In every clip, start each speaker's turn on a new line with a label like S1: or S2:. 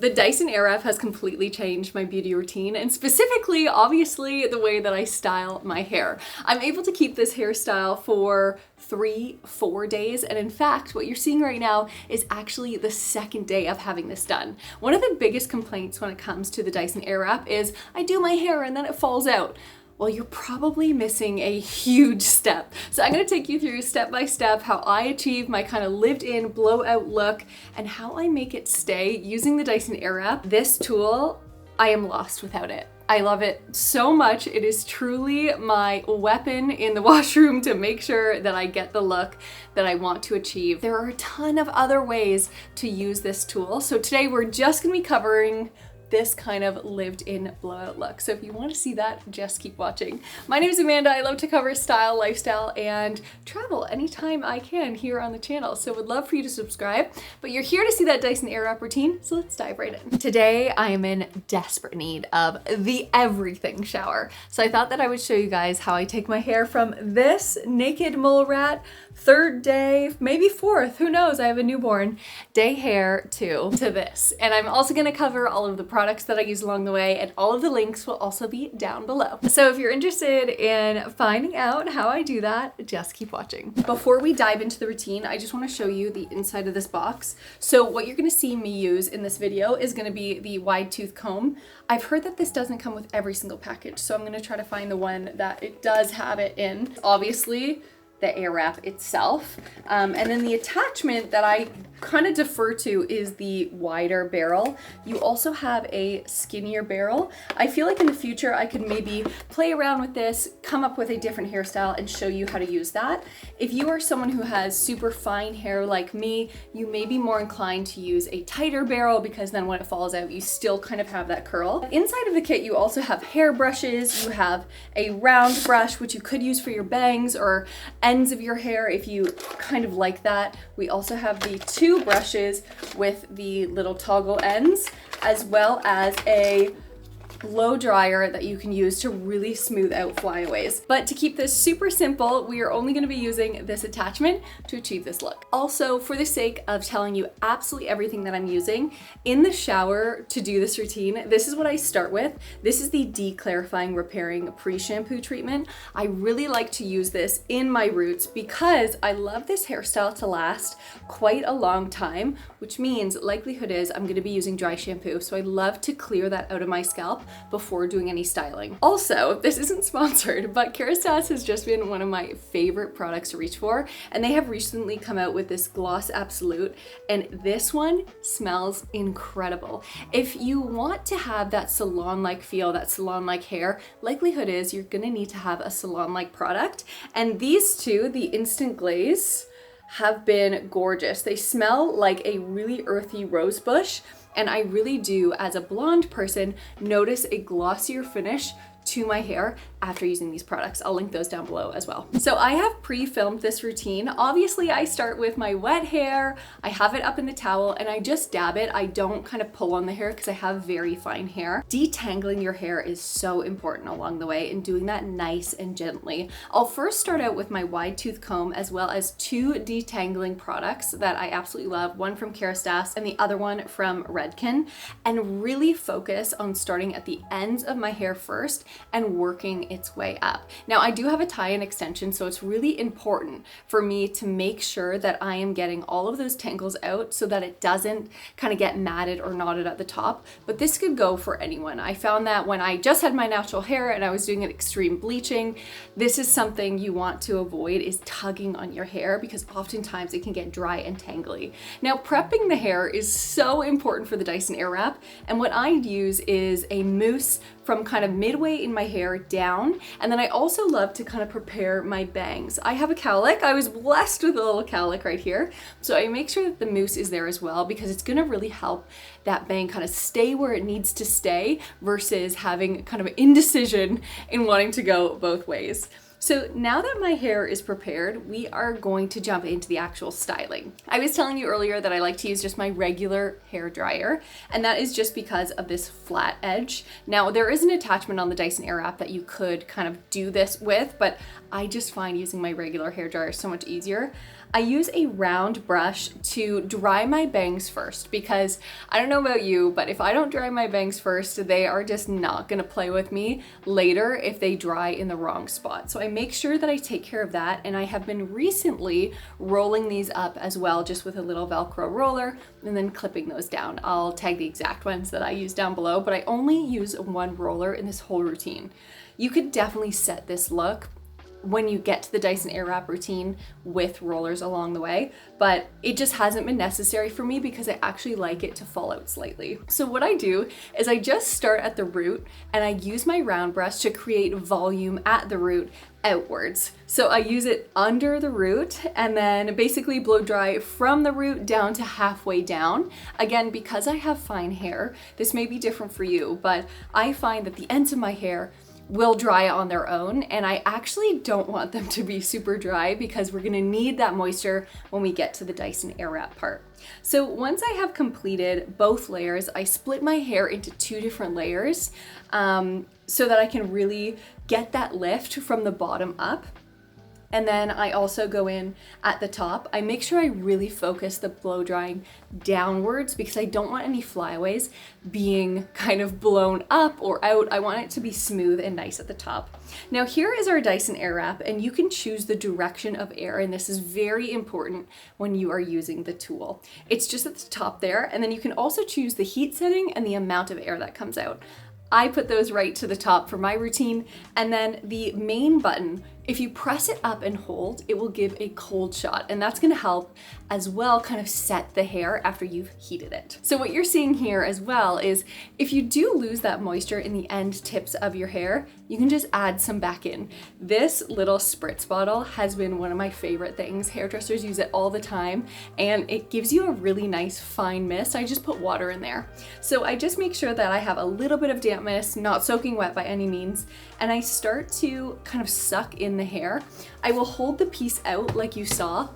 S1: The Dyson Airwrap has completely changed my beauty routine, and specifically, obviously, the way that I style my hair. I'm able to keep this hairstyle for 3-4 days, and in fact, what you're seeing right now is actually the second day of having this done. One of the biggest complaints when it comes to the Dyson Airwrap is I do my hair and then it falls out. Well, you're probably missing a huge step. So I'm gonna take you through step by step how I achieve my kind of lived-in blowout look and how I make it stay using the Dyson Airwrap. This tool, I am lost without it. I love it so much. It is truly my weapon in the washroom to make sure that I get the look that I want to achieve. There are a ton of other ways to use this tool. So today we're just gonna be covering this kind of lived-in blowout look. So if you want to see that, just keep watching. My name is Amanda. I love to cover style, lifestyle, and travel anytime I can here on the channel. So would love for you to subscribe, but you're here to see that Dyson Airwrap routine, so let's dive right in. Today, I am in desperate need of the everything shower. So I thought that I would show you guys how I take my hair from this naked mole rat, third day, maybe fourth, who knows, I have a newborn, day hair to this. And I'm also gonna cover all of the products that I use along the way, and all of the links will also be down below. So if you're interested in finding out how I do that, just keep watching. Before we dive into the routine, I just wanna show you the inside of this box. So what you're gonna see me use in this video is gonna be the wide tooth comb. I've heard that this doesn't come with every single package, so I'm gonna try to find the one that it does have it in. Obviously, the Airwrap itself. And then the attachment that I kind of defer to is the wider barrel. You also have a skinnier barrel. I feel like in the future I could maybe play around with this, come up with a different hairstyle and show you how to use that. If you are someone who has super fine hair like me, you may be more inclined to use a tighter barrel because then when it falls out, you still kind of have that curl. Inside of the kit, you also have hair brushes. You have a round brush, which you could use for your bangs or ends of your hair if you kind of like that. We also have the two brushes with the little toggle ends, as well as a blow dryer that you can use to really smooth out flyaways. But to keep this super simple, we are only going to be using this attachment to achieve this look. Also, for the sake of telling you absolutely everything that I'm using, in the shower to do this routine, this is what I start with. This is the Declarifying Repairing Pre-Shampoo Treatment. I really like to use this in my roots because I love this hairstyle to last quite a long time, which means likelihood is I'm going to be using dry shampoo. So I love to clear that out of my scalp before doing any styling. Also, this isn't sponsored, but Kerastase has just been one of my favorite products to reach for, and they have recently come out with this Gloss Absolute, and this one smells incredible. If you want to have that salon-like feel, that salon-like hair, likelihood is you're gonna need to have a salon-like product, and these two, the Instant Glaze, have been gorgeous. They smell like a really earthy rose bush, and I really do, as a blonde person, notice a glossier finish to my hair after using these products. I'll link those down below as well. So I have pre-filmed this routine. Obviously, I start with my wet hair. I have it up in the towel and I just dab it. I don't kind of pull on the hair because I have very fine hair. Detangling your hair is so important along the way and doing that nice and gently. I'll first start out with my wide tooth comb as well as two detangling products that I absolutely love, one from Kerastase and the other one from Redken, and really focus on starting at the ends of my hair first and working its way up. Now, I do have a tie-in extension, so it's really important for me to make sure that I am getting all of those tangles out so that it doesn't kind of get matted or knotted at the top, but this could go for anyone. I found that when I just had my natural hair and I was doing an extreme bleaching, this is something you want to avoid, is tugging on your hair, because oftentimes it can get dry and tangly. Now, prepping the hair is so important for the Dyson Airwrap, and what I use is a mousse from kind of midway in my hair down. And then I also love to kind of prepare my bangs. I have a cowlick. I was blessed with a little cowlick right here. So I make sure that the mousse is there as well, because it's gonna really help that bang kind of stay where it needs to stay versus having kind of indecision in wanting to go both ways. So now that my hair is prepared, we are going to jump into the actual styling. I was telling you earlier that I like to use just my regular hair dryer, and that is just because of this flat edge. Now, there is an attachment on the Dyson Airwrap that you could kind of do this with, but I just find using my regular hair dryer so much easier. I use a round brush to dry my bangs first, because I don't know about you, but if I don't dry my bangs first, they are just not gonna play with me later if they dry in the wrong spot. So I make sure that I take care of that, and I have been recently rolling these up as well, just with a little Velcro roller, and then clipping those down. I'll tag the exact ones that I use down below, but I only use one roller in this whole routine. You could definitely set this look when you get to the Dyson Airwrap routine with rollers along the way, but it just hasn't been necessary for me because I actually like it to fall out slightly. So what I do is I just start at the root and I use my round brush to create volume at the root outwards. So I use it under the root and then basically blow dry from the root down to halfway down. Again, because I have fine hair, this may be different for you, but I find that the ends of my hair will dry on their own, and I actually don't want them to be super dry because we're gonna need that moisture when we get to the Dyson Airwrap part. So once I have completed both layers, I split my hair into 2 different layers so that I can really get that lift from the bottom up. And then I also go in at the top. I make sure I really focus the blow drying downwards because I don't want any flyaways being kind of blown up or out. I want it to be smooth and nice at the top. Now here is our Dyson Airwrap, and you can choose the direction of air, and this is very important when you are using the tool. It's just at the top there, and then you can also choose the heat setting and the amount of air that comes out. I put those right to the top for my routine, and then the main button, if you press it up and hold, it will give a cold shot, and that's gonna help as well kind of set the hair after you've heated it. So what you're seeing here as well is if you do lose that moisture in the end tips of your hair, you can just add some back in. This little spritz bottle has been one of my favorite things. Hairdressers use it all the time, and it gives you a really nice fine mist. I just put water in there. So I just make sure that I have a little bit of dampness, not soaking wet by any means, and I start to kind of suck in the hair. I will hold the piece out like you saw,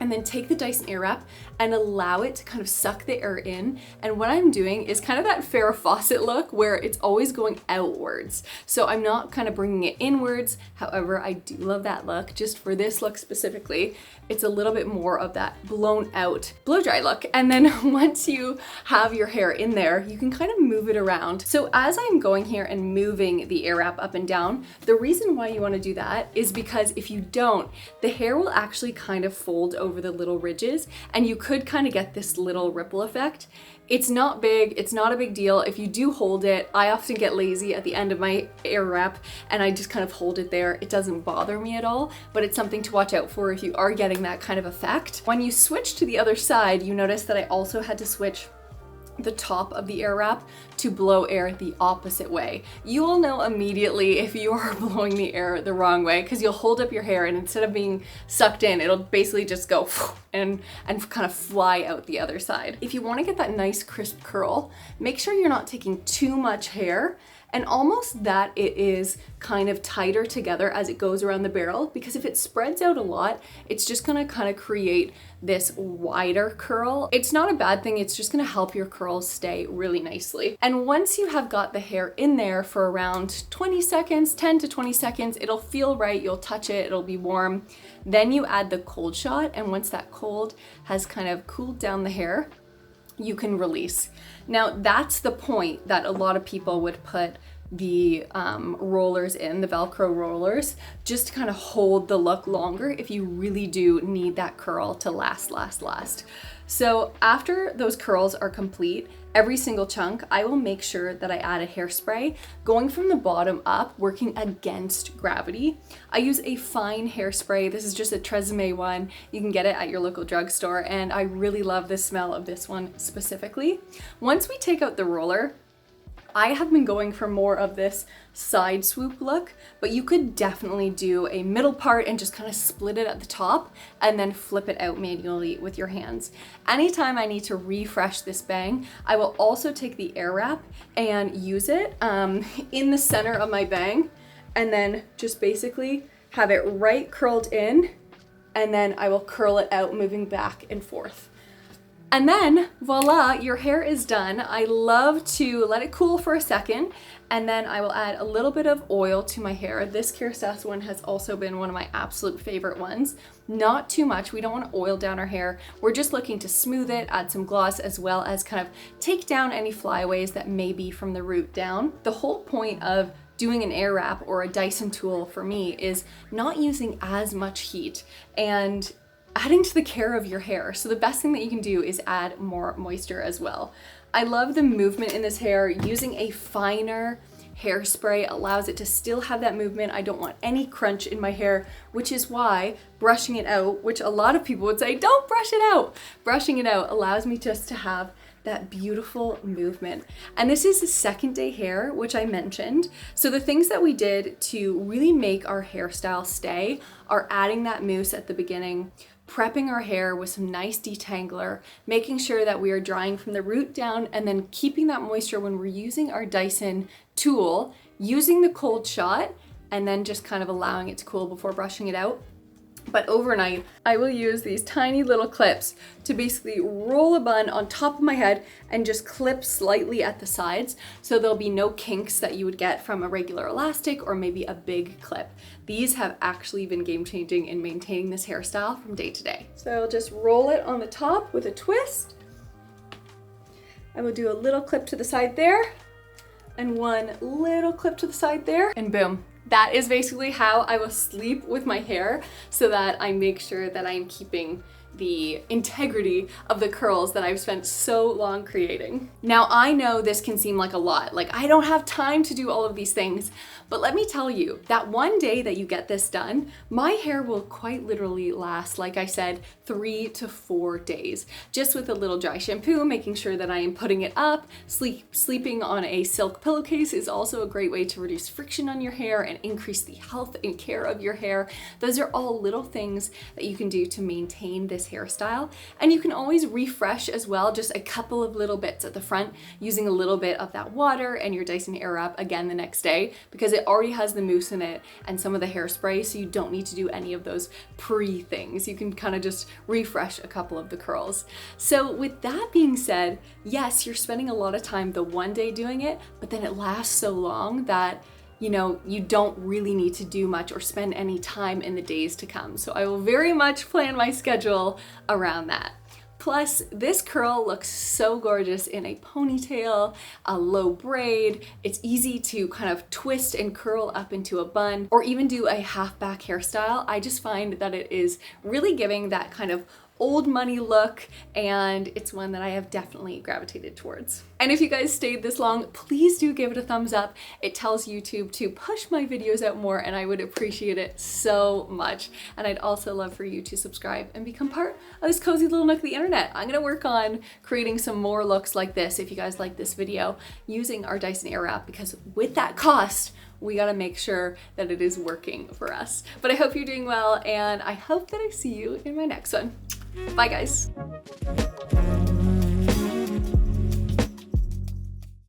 S1: and then take the Dyson Airwrap and allow it to kind of suck the air in. And what I'm doing is kind of that Farrah Fawcett look where it's always going outwards. So I'm not kind of bringing it inwards. However, I do love that look. Just for this look specifically, it's a little bit more of that blown out blow dry look. And then once you have your hair in there, you can kind of move it around. So as I'm going here and moving the Airwrap up and down, the reason why you want to do that is because if you don't, the hair will actually kind of fold over the little ridges, and you could kind of get this little ripple effect. It's not big, it's not a big deal. If you do hold it, I often get lazy at the end of my Airwrap and I just kind of hold it there. It doesn't bother me at all, but it's something to watch out for if you are getting that kind of effect. When you switch to the other side, you notice that I also had to switch the top of the Airwrap to blow air the opposite way. You will know immediately if you are blowing the air the wrong way because you'll hold up your hair and instead of being sucked in, it'll basically just go and kind of fly out the other side. If you want to get that nice crisp curl, make sure you're not taking too much hair and almost that it is kind of tighter together as it goes around the barrel, because if it spreads out a lot, it's just gonna kind of create this wider curl. It's not a bad thing, it's just gonna help your curls stay really nicely. And once you have got the hair in there for around 20 seconds, 10 to 20 seconds, it'll feel right, you'll touch it, it'll be warm. Then you add the cold shot, and once that cold has kind of cooled down the hair, you can release. Now that's the point that a lot of people would put the rollers in, the Velcro rollers, just to kind of hold the look longer if you really do need that curl to last. So after those curls are complete, every single chunk, I will make sure that I add a hairspray going from the bottom up, working against gravity. I use a fine hairspray. This is just a Tresemme one. You can get it at your local drugstore, and I really love the smell of this one specifically. Once we take out the roller, I have been going for more of this side swoop look, but you could definitely do a middle part and just kind of split it at the top and then flip it out manually with your hands. Anytime I need to refresh this bang, I will also take the Airwrap and use it in the center of my bang, and then just basically have it right curled in, and then I will curl it out moving back and forth. And then voila, your hair is done. I love to let it cool for a second, and then I will add a little bit of oil to my hair. This Kerastase one has also been one of my absolute favorite ones. Not too much, we don't want to oil down our hair. We're just looking to smooth it, add some gloss, as well as kind of take down any flyaways that may be from the root down. The whole point of doing an air wrap or a Dyson tool for me is not using as much heat and adding to the care of your hair. So the best thing that you can do is add more moisture as well. I love the movement in this hair. Using a finer hairspray allows it to still have that movement. I don't want any crunch in my hair, which is why brushing it out, which a lot of people would say, don't brush it out. Brushing it out allows me just to have that beautiful movement. And this is the second day hair, which I mentioned. So the things that we did to really make our hairstyle stay are adding that mousse at the beginning, prepping our hair with some nice detangler, making sure that we are drying from the root down, and then keeping that moisture when we're using our Dyson tool, using the cold shot, and then just kind of allowing it to cool before brushing it out. But overnight, I will use these tiny little clips to basically roll a bun on top of my head and just clip slightly at the sides, so there'll be no kinks that you would get from a regular elastic or maybe a big clip. These have actually been game-changing in maintaining this hairstyle from day to day. So I'll just roll it on the top with a twist. I will do a little clip to the side there, and one little clip to the side there, and boom. That is basically how I will sleep with my hair, so that I make sure that I'm keeping the integrity of the curls that I've spent so long creating. Now, I know this can seem like a lot, like I don't have time to do all of these things, but let me tell you, that one day that you get this done, my hair will quite literally last, like I said, 3 to 4 days. Just with a little dry shampoo, making sure that I am putting it up. Sleeping on a silk pillowcase is also a great way to reduce friction on your hair and increase the health and care of your hair. Those are all little things that you can do to maintain this hairstyle. And you can always refresh as well, just a couple of little bits at the front, using a little bit of that water and your Dyson Airwrap again the next day, because it already has the mousse in it and some of the hairspray, so you don't need to do any of those things. You can kind of just refresh a couple of the curls. So with that being said, yes, you're spending a lot of time the one day doing it, but then it lasts so long that you know, you don't really need to do much or spend any time in the days to come. So I will very much plan my schedule around that. Plus, this curl looks so gorgeous in a ponytail, a low braid. It's easy to kind of twist and curl up into a bun, or even do a half back hairstyle. I just find that it is really giving that kind of old money look, and it's one that I have definitely gravitated towards. And if you guys stayed this long, please do give it a thumbs up. It tells YouTube to push my videos out more, and I would appreciate it so much. And I'd also love for you to subscribe and become part of this cozy little nook of the internet. I'm gonna work on creating some more looks like this, if you guys like this video, using our Dyson Airwrap, because with that cost, we gotta make sure that it is working for us. But I hope you're doing well, and I hope that I see you in my next one. Bye, guys.